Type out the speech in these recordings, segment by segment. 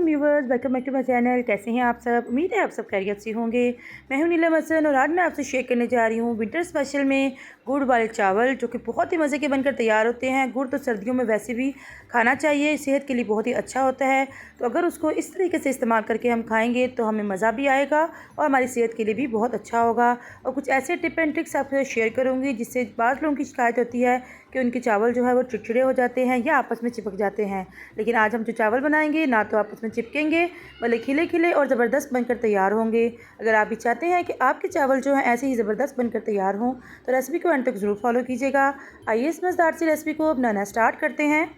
Viewers, welcome back to my channel. कैसे हैं आप सब? उम्मीद है आप सब खैरियत से होंगे। मैं हूं नीलम हसन और आज मैं आपसे शेयर करने जा रही हूं विंटर स्पेशल में गुड़ वाले चावल, जो कि बहुत ही मज़े के बनकर तैयार होते हैं। गुड़ तो सर्दियों में वैसे भी खाना चाहिए, सेहत के लिए बहुत ही अच्छा होता है। तो अगर उसको इस तरीके से इस्तेमाल करके हम खाएँगे तो हमें मज़ा भी आएगा और हमारी सेहत के लिए भी बहुत अच्छा होगा। और कुछ ऐसे टिप एंड ट्रिक्स आपसे शेयर करूँगी जिससे बाज़ लोगों की शिकायत होती है कि उनके चावल जो है वो चिड़चिड़े हो जाते हैं या आपस में चिपक जाते हैं। लेकिन आज हम जो चावल बनाएंगे ना तो आपस में चिपकेंगे, बल्कि खिले खिले और ज़बरदस्त बनकर तैयार होंगे। अगर आप भी चाहते हैं कि आपके चावल जो हैं ऐसे ही ज़बरदस्त बनकर तैयार हों तो रेसिपी को एंड तक ज़रूर फॉलो कीजिएगा। आइए इस मज़ेदार सी रेसिपी को बनाना स्टार्ट करते हैं।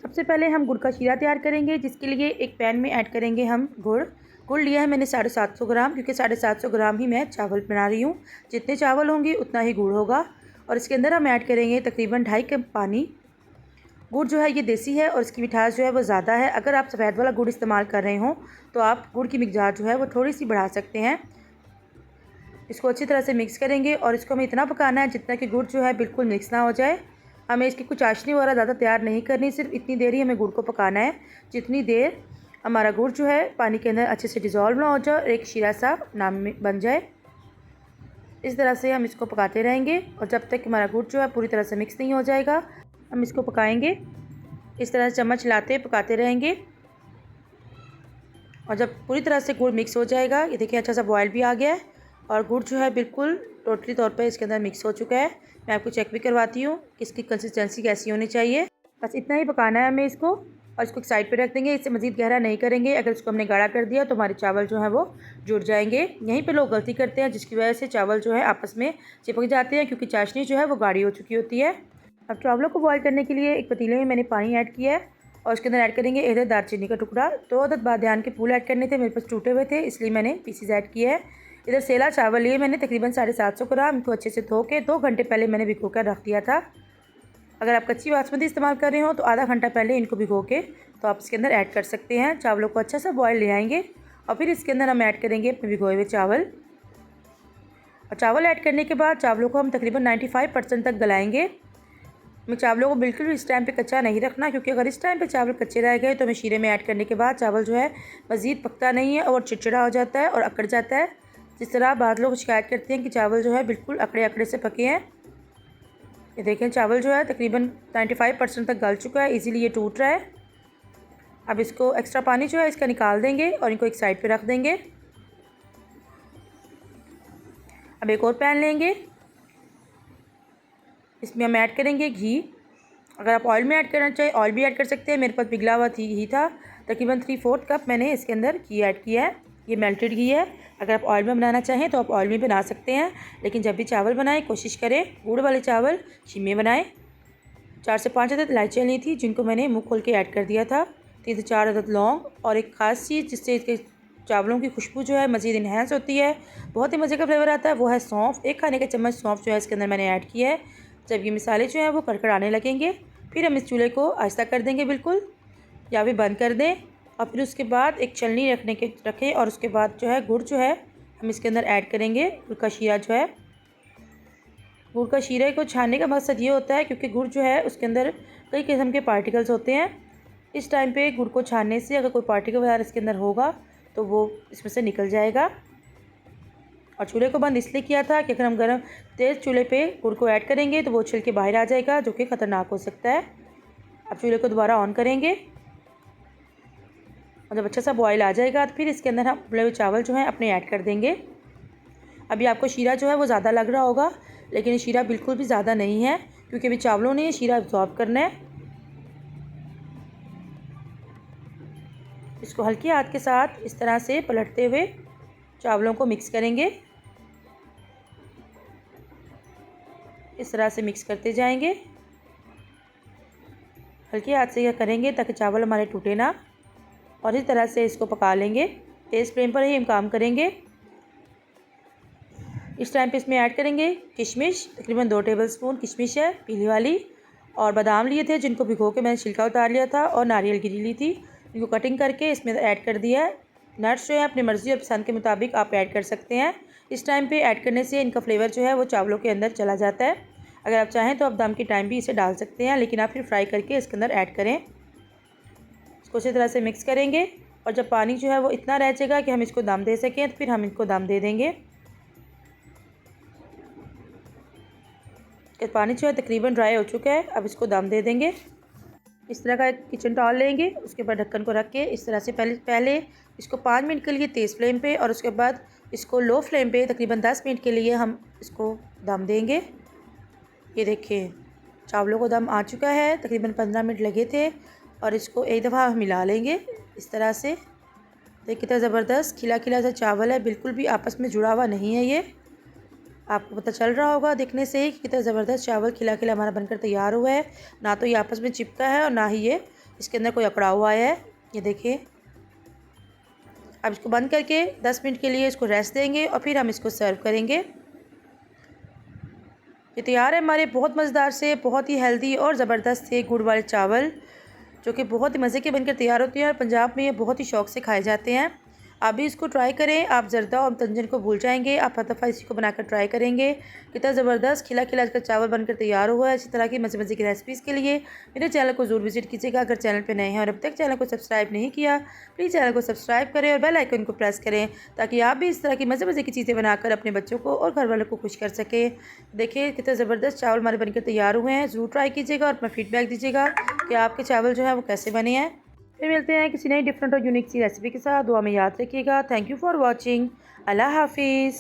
सबसे पहले हम गुड़ का शीरा तैयार करेंगे, जिसके लिए एक पैन में ऐड करेंगे हम गुड़ लिया है मैंने 750 ग्राम, क्योंकि 750 ग्राम ही मैं चावल बना रही हूँ। जितने चावल होंगे उतना ही गुड़ होगा। और इसके अंदर हम ऐड करेंगे तकरीबन 2.5 कप पानी। गुड़ जो है ये देसी है और इसकी मिठास जो है वो ज़्यादा है। अगर आप सफ़ेद वाला गुड़ इस्तेमाल कर रहे हों तो आप गुड़ की मिकदार जो है वो थोड़ी सी बढ़ा सकते हैं। इसको अच्छी तरह से मिक्स करेंगे और इसको हमें इतना पकाना है जितना कि गुड़ जो है बिल्कुल मिक्स ना हो जाए। हमें इसकी कुछ चाशनी वगैरह ज़्यादा तैयार नहीं करनी, सिर्फ इतनी देर ही हमें गुड़ को पकाना है जितनी देर हमारा गुड़ जो है पानी के अंदर अच्छे से डिज़ोल्व ना हो जाए और एक शीरा सा नाम में बन जाए। इस तरह से हम इसको पकाते रहेंगे और जब तक हमारा गुड़ जो है पूरी तरह से मिक्स नहीं हो जाएगा हम इसको पकाएंगे। इस तरह से चम्मच हिलाते पकाते रहेंगे और जब पूरी तरह से गुड़ मिक्स हो जाएगा, ये देखिए अच्छा सा बॉयल भी आ गया है और गुड़ जो है बिल्कुल टोटली तौर पर इसके अंदर मिक्स हो चुका है। मैं आपको चेक भी करवाती हूँ कि इसकी कंसिस्टेंसी कैसी होनी चाहिए। बस इतना ही पकाना है हमें इसको और इसको एक साइड पे रख देंगे। इससे मज़ीद गहरा नहीं करेंगे। अगर इसको हमने गाढ़ा कर दिया तो हमारे चावल जो है वो जुड़ जाएंगे। यहीं पे लोग गलती करते हैं जिसकी वजह से चावल जो है आपस में चिपक जाते हैं, क्योंकि चाशनी जो है वो गाढ़ी हो चुकी होती है। अब चावलों को बॉयल करने के लिए एक पतीले में मैंने पानी ऐड किया है और उसके अंदर ऐड करेंगे इधर दालचीनी का टुकड़ा। 2 अदद बादियान के फूल ऐड करने थे, मेरे पास टूटे हुए थे इसलिए मैंने पीसीज ऐड किया है। इधर सेला चावल लिए मैंने तकरीबन 750 ग्राम। इनको अच्छे से धो के 2 घंटे पहले मैंने भिगो कर रख दिया था। अगर आप कच्ची बासमती इस्तेमाल कर रहे हो तो आधा घंटा पहले इनको भिगो के तो आप इसके अंदर ऐड कर सकते हैं। चावलों को अच्छा सा बॉयल ले आएंगे और फिर इसके अंदर हम ऐड करेंगे अपने भिगोए हुए चावल। और चावल ऐड करने के बाद चावलों को हम तकरीबन 95% तक गलाएंगे। मैं चावलों को बिल्कुल इस टाइम पे कच्चा नहीं रखना, क्योंकि अगर इस टाइम पे चावल कच्चे रह गए तो हमें शीरे में ऐड करने के बाद चावल जो है मज़ीद पकता नहीं है और चिड़चिड़ा हो जाता है और अकड़ जाता है। जिस तरह बाद लोग शिकायत करते हैं कि चावल जो है बिल्कुल अकड़े अकड़े से पके हैं। ये देखें चावल जो है तकरीबन 95% तक गल चुका है, इजीली ये टूट रहा है। अब इसको एक्स्ट्रा पानी जो है इसका निकाल देंगे और इनको एक साइड पे रख देंगे। अब एक और पैन लेंगे, इसमें हम ऐड करेंगे घी। अगर आप ऑयल में ऐड करना चाहें ऑयल भी ऐड कर सकते हैं। मेरे पास पिघला हुआ घी था, तकरीबन 3/4 कप मैंने इसके अंदर घी ऐड किया है। ये मेल्टेड घी है। अगर आप ऑयल में बनाना चाहें तो आप ऑयल में बना सकते हैं, लेकिन जब भी चावल बनाएं कोशिश करें गुड़ वाले चावल घी बनाएं। 4 से 5 अदद इलायचियाँ ली थी जिनको मैंने मुँह खोल के ऐड कर दिया था। 3 से 4 अदद लौंग और एक ख़ास चीज़ जिससे इसके चावलों की खुशबू जो है मज़ीद इन्हेंस होती है, बहुत ही मज़े का फ्लेवर आता है, वो है सौंफ। 1 खाने का चम्मच सौंफ जो है इसके अंदर मैंने ऐड किया है। जब ये मसाले जो हैं वो कड़कड़ाने लगेंगे फिर हम इस चूल्हे को आहिस्ता कर देंगे बिल्कुल, या फिर बंद कर दें। और फिर उसके बाद एक छलनी रखें और उसके बाद जो है गुड़ जो है हम इसके अंदर ऐड करेंगे। गुड़ का शीरा जो है, गुड़ का शीरे को छानने का मकसद ये होता है क्योंकि गुड़ जो है उसके अंदर कई किस्म के पार्टिकल्स होते हैं। इस टाइम पे गुड़ को छानने से अगर कोई पार्टिकल वगैरह इसके अंदर होगा तो वो इसमें से निकल जाएगा। और चूल्हे को बंद इसलिए किया था कि अगर हम गर्म तेज़ चूल्हे पे गुड़ को ऐड करेंगे तो वो छिल के बाहर आ जाएगा, जो कि ख़तरनाक हो सकता है। अब चूल्हे को दोबारा ऑन करेंगे और जब अच्छा सा बॉयल आ जाएगा तो फिर इसके अंदर हम उबले हुए चावल जो हैं अपने ऐड कर देंगे। अभी आपको शीरा जो है वो ज़्यादा लग रहा होगा, लेकिन ये शीरा बिल्कुल भी ज़्यादा नहीं है, क्योंकि अभी चावलों ने ये शीरा एब्जॉर्ब करना है। इसको हल्के हाथ के साथ इस तरह से पलटते हुए चावलों को मिक्स करेंगे। इस तरह से मिक्स करते जाएंगे, हल्के हाथ से यह करेंगे ताकि चावल हमारे टूटे ना, और इस तरह से इसको पका लेंगे। तेज़ फ्लेम पर ही हम काम करेंगे। इस टाइम पे इसमें ऐड करेंगे किशमिश, तकरीबन 2 टेबलस्पून किशमिश है पीली वाली, और बादाम लिए थे जिनको भिगो के मैंने छिलका उतार लिया था, और नारियल गिरी ली थी, इनको कटिंग करके इसमें ऐड कर दिया है। नट्स जो है अपनी मर्ज़ी और पसंद के मुताबिक आप ऐड कर सकते हैं। इस टाइम पे ऐड करने से इनका फ्लेवर जो है वो चावलों के अंदर चला जाता है। अगर आप चाहें तो आप दम के टाइम भी इसे डाल सकते हैं, लेकिन आप फिर फ्राई करके इसके अंदर ऐड करें। इसको अच्छी तरह से मिक्स करेंगे और जब पानी जो है वो इतना रह जाएगा कि हम इसको दम दे सकें तो फिर हम इसको दम दे देंगे। पानी जो है तकरीबन ड्राई हो चुका है, अब इसको दम दे देंगे। इस तरह का एक किचन टॉल लेंगे, उसके बाद ढक्कन को रख के इस तरह से पहले इसको 5 मिनट के लिए तेज़ फ्लेम पे और उसके बाद इसको लो फ्लेम पे तकरीबन 10 मिनट के लिए हम इसको दम देंगे। ये देखिए चावलों को दम आ चुका है, तकरीबन 15 मिनट लगे थे और इसको एक दफ़ा हम मिला लेंगे इस तरह से। देखिए कितना ज़बरदस्त खिला खिला सा चावल है, बिल्कुल भी आपस में जुड़ा हुआ नहीं है। ये आपको पता चल रहा होगा देखने से ही कि कितना ज़बरदस्त चावल खिला खिला हमारा बनकर तैयार हुआ है। ना तो ये आपस में चिपका है और ना ही ये इसके अंदर कोई अकड़ा हुआ है। ये देखिए अब इसको बंद करके 10 मिनट के लिए इसको रेस्ट देंगे और फिर हम इसको सर्व करेंगे। ये तैयार है हमारे बहुत मज़ेदार से, बहुत ही हेल्दी और ज़बरदस्त से गुड़ वाले चावल, जो कि बहुत ही मज़े के बनकर तैयार होते हैं और पंजाब में ये बहुत ही शौक़ से खाए जाते हैं। आप भी इसको ट्राई करें, आप जर्दा और तंजन को भूल जाएंगे। आप हर दफ़ा इसी को बनाकर ट्राई करेंगे। कितना ज़बरदस्त खिला खिला का चावल बनकर तैयार हुआ है। इसी तरह की मज़े मज़े की रेसिपीज़ के लिए मेरे चैनल को ज़रूर विजिट कीजिएगा। अगर चैनल पर नए हैं और अब तक चैनल को सब्सक्राइब नहीं किया, प्लीज़ चैनल को सब्सक्राइब करें और बेल आइकन को प्रेस करें ताकि आप भी इस तरह की मज़े मज़े की चीज़ें बनाकर अपने बच्चों को और घर वालों को खुश कर सकें। देखिए कितना ज़बरदस्त चावल हमारे बनकर तैयार हुए हैं। ज़रूर ट्राई कीजिएगा और अपना फीडबैक दीजिएगा कि आपके चावल जो है वो कैसे बने हैं। फिर मिलते हैं किसी नई डिफरेंट और यूनिक सी रेसिपी के साथ। दुआ में याद रखिएगा। Thank you for watching. अल्लाह हाफिज़।